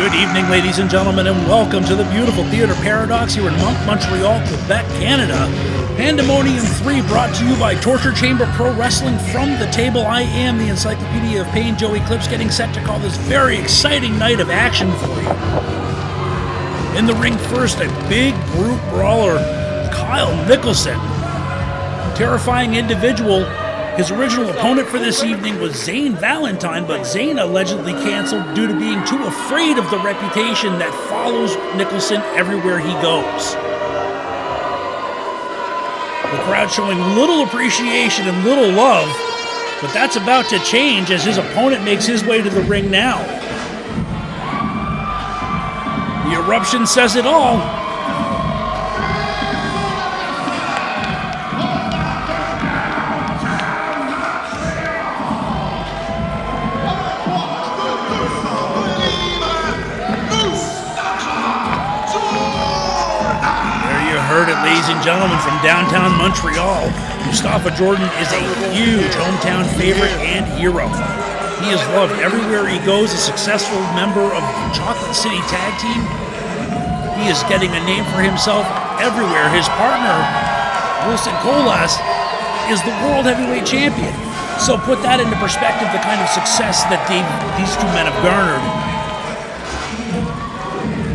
Good evening, ladies and gentlemen, and welcome to the beautiful Theatre Paradox here in Montreal, Quebec, Canada. Pandemonium 3 brought to you by Torture Chamber Pro Wrestling. From the table, I am the Encyclopedia of Pain, Joey Clips, getting set to call this very exciting night of action for you. In the ring first, a big brute brawler, Kyle Nicholson. Terrifying individual. His original opponent for this evening was Zane Valentine, but Zane allegedly canceled due to being too afraid of the reputation that follows Nicholson everywhere he goes. The crowd showing little appreciation and little love, but that's about to change as his opponent makes his way to the ring now. The eruption says it all. Heard it, ladies and gentlemen, from downtown Montreal. Mustapha Jordan is a huge hometown favorite and hero. He is loved everywhere he goes, a successful member of the Chocolate City Tag Team. He is getting a name for himself everywhere. His partner, Wilson Colas, is the World Heavyweight Champion. So put that into perspective, the kind of success that these two men have garnered.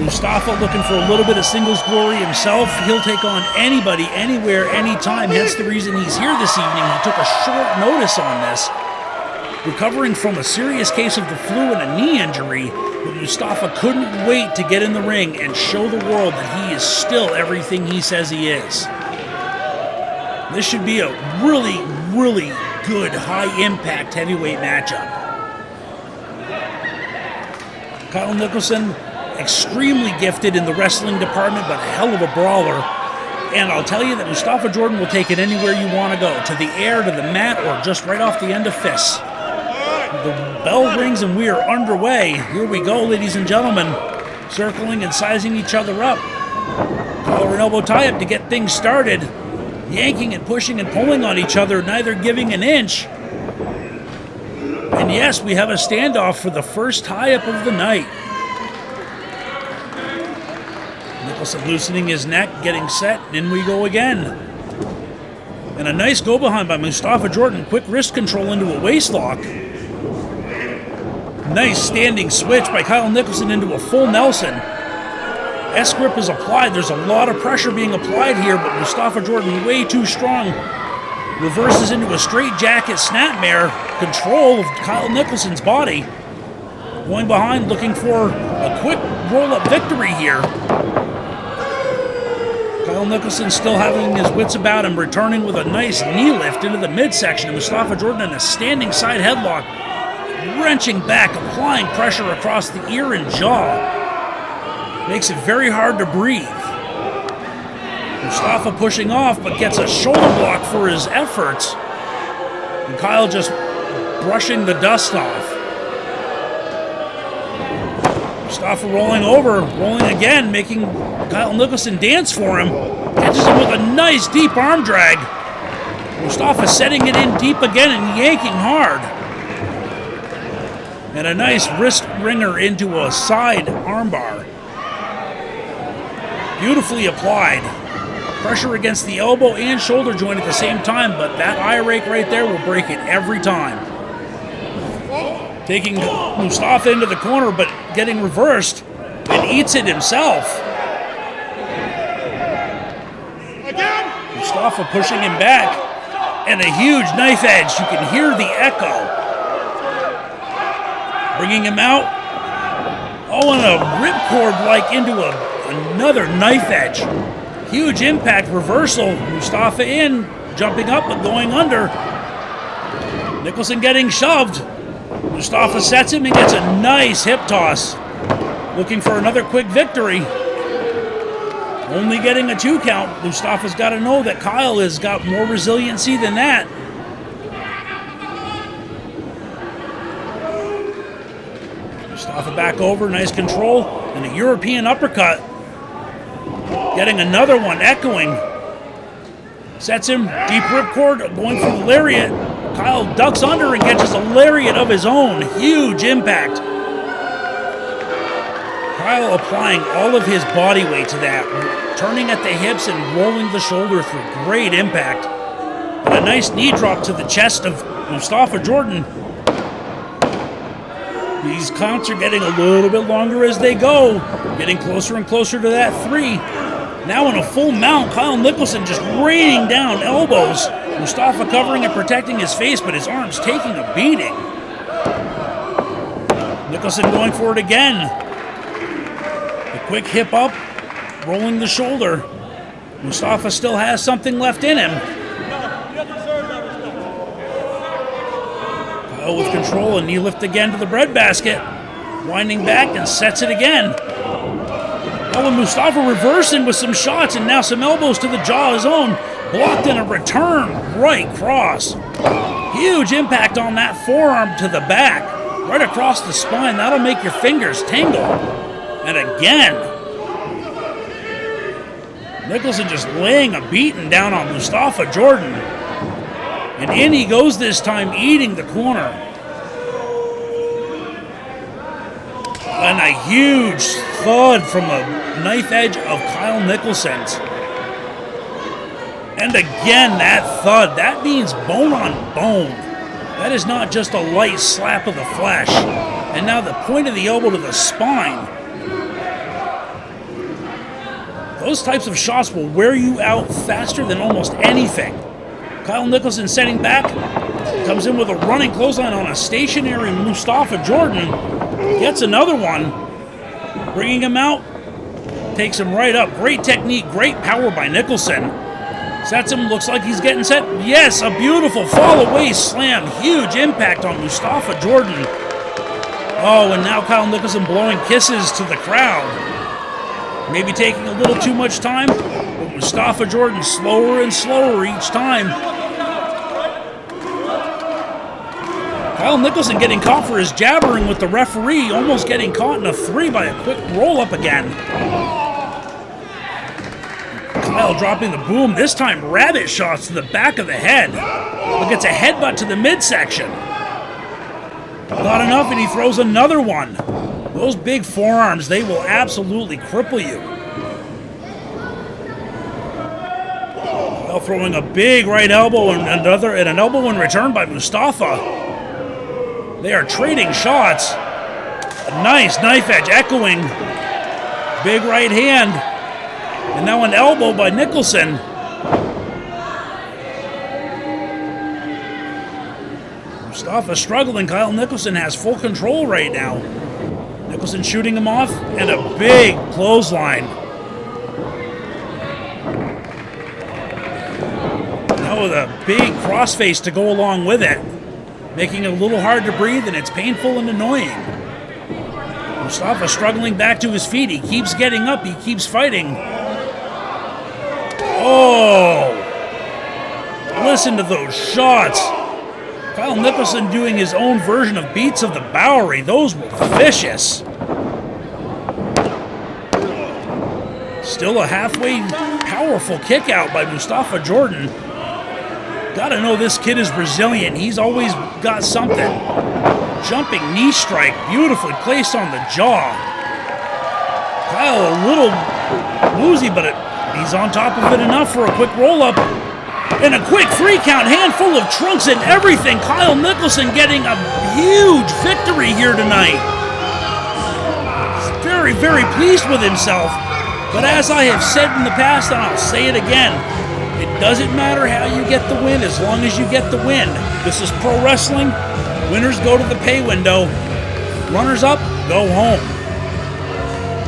Mustapha looking for a little bit of singles glory himself. He'll take on anybody, anywhere, anytime. Hence the reason he's here this evening. He took a short notice on this, recovering from a serious case of the flu and a knee injury. But Mustapha couldn't wait to get in the ring and show the world that he is still everything he says he is. This should be a really, really good high-impact heavyweight matchup. Kyle Nicholson, extremely gifted in the wrestling department, but a hell of a brawler. And I'll tell you that Mustapha Jordan will take it anywhere you want to go, to the air, to the mat, or just right off the end of fists. The bell rings and we are underway. Here we go, ladies and gentlemen, circling and sizing each other up. Collar and elbow tie-up to get things started. Yanking and pushing and pulling on each other, neither giving an inch. And yes, we have a standoff for the first tie-up of the night. Nicholson loosening his neck, getting set, and in we go again. And a nice go-behind by Mustapha Jordan, quick wrist control into a waistlock. Nice standing switch by Kyle Nicholson into a full Nelson. S-grip is applied, there's a lot of pressure being applied here, but Mustapha Jordan way too strong. Reverses into a straight jacket snapmare, control of Kyle Nicholson's body. Going behind, looking for a quick roll-up victory here. Kyle Nicholson still having his wits about him, returning with a nice knee lift into the midsection. Mustapha Jordan in a standing side headlock, wrenching back, applying pressure across the ear and jaw. Makes it very hard to breathe. Mustapha pushing off, but gets a shoulder block for his efforts. And Kyle just brushing the dust off. Mustapha rolling over, rolling again, making Kyle Nicholson dance for him. Catches him with a nice deep arm drag. Mustapha setting it in deep again and yanking hard. And a nice wrist ringer into a side armbar. Beautifully applied. Pressure against the elbow and shoulder joint at the same time, but that eye rake right there will break it every time. Taking Mustapha into the corner, but getting reversed, and eats it himself. Mustapha pushing him back, and a huge knife edge. You can hear the echo. Bringing him out. Oh, and a ripcord like into another knife edge. Huge impact reversal. Mustapha in, jumping up but going under. Nicholson getting shoved. Mustapha sets him and gets a nice hip toss. Looking for another quick victory. Only getting a 2 count. Mustapha's got to know that Kyle has got more resiliency than that. Mustapha back over, nice control, and a European uppercut. Getting another one, echoing. Sets him, deep ripcord, going for the lariat. Kyle ducks under and catches a lariat of his own. Huge impact. Kyle applying all of his body weight to that, turning at the hips and rolling the shoulder through. Great impact. And a nice knee drop to the chest of Mustapha Jordan. These counts are getting a little bit longer as they go, getting closer and closer to that 3. Now in a full mount, Kyle Nicholson just raining down elbows. Mustapha covering and protecting his face, but his arms taking a beating. Nicholson going for it again. A quick hip up, rolling the shoulder. Mustapha still has something left in him. Kyle with control, a knee lift again to the breadbasket. Winding back and sets it again. Oh, and Mustapha reversing with some shots and now some elbows to the jaw of his own. Blocked in a return right cross. Huge impact on that forearm to the back. Right across the spine. That'll make your fingers tingle. And again. Nicholson just laying a beating down on Mustapha Jordan. And in he goes this time, eating the corner. And a huge thud from the knife edge of Kyle Nicholson's. And again, that thud. That means bone on bone. That is not just a light slap of the flesh. And now the point of the elbow to the spine. Those types of shots will wear you out faster than almost anything. Kyle Nicholson setting back. Comes in with a running clothesline on a stationary Mustapha Jordan. Gets another one. Bringing him out. Takes him right up. Great technique. Great power by Nicholson. Sets him. Looks like he's getting set. Yes, a beautiful fall away slam. Huge impact on Mustapha Jordan. Oh, and now Kyle Nicholson blowing kisses to the crowd. Maybe taking a little too much time. But Mustapha Jordan slower and slower each time. Kyle Nicholson getting caught for his jabbering with the referee, almost getting caught in a 3 by a quick roll-up again. Kyle dropping the boom, this time rabbit shots to the back of the head. But gets a headbutt to the midsection. Not enough, and he throws another one. Those big forearms, they will absolutely cripple you. Kyle throwing a big right elbow and an elbow in return by Mustapha. They are trading shots. A nice knife edge echoing. Big right hand. And now an elbow by Nicholson. Mustapha struggling. Kyle Nicholson has full control right now. Nicholson shooting him off. And a big clothesline. Now with a big crossface to go along with it. Making it a little hard to breathe, and it's painful and annoying. Mustapha struggling back to his feet. He keeps getting up. He keeps fighting. Oh! Listen to those shots. Kyle Nicholson doing his own version of beats of the Bowery. Those were vicious. Still a halfway powerful kick out by Mustapha Jordan. Gotta know this kid is Brazilian. He's always got something. Jumping knee strike, beautifully placed on the jaw. Kyle a little woozy, but he's on top of it enough for a quick roll-up. And a quick 3 count, handful of trunks and everything. Kyle Nicholson getting a huge victory here tonight. He's very, very pleased with himself. But as I have said in the past, and I'll say it again, it doesn't matter how you get the win as long as you get the win. This is pro wrestling. Winners go to the pay window. Runners up, go home.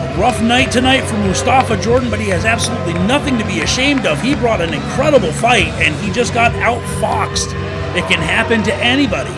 A rough night tonight for Mustapha Jordan, but he has absolutely nothing to be ashamed of. He brought an incredible fight, and he just got outfoxed. It can happen to anybody.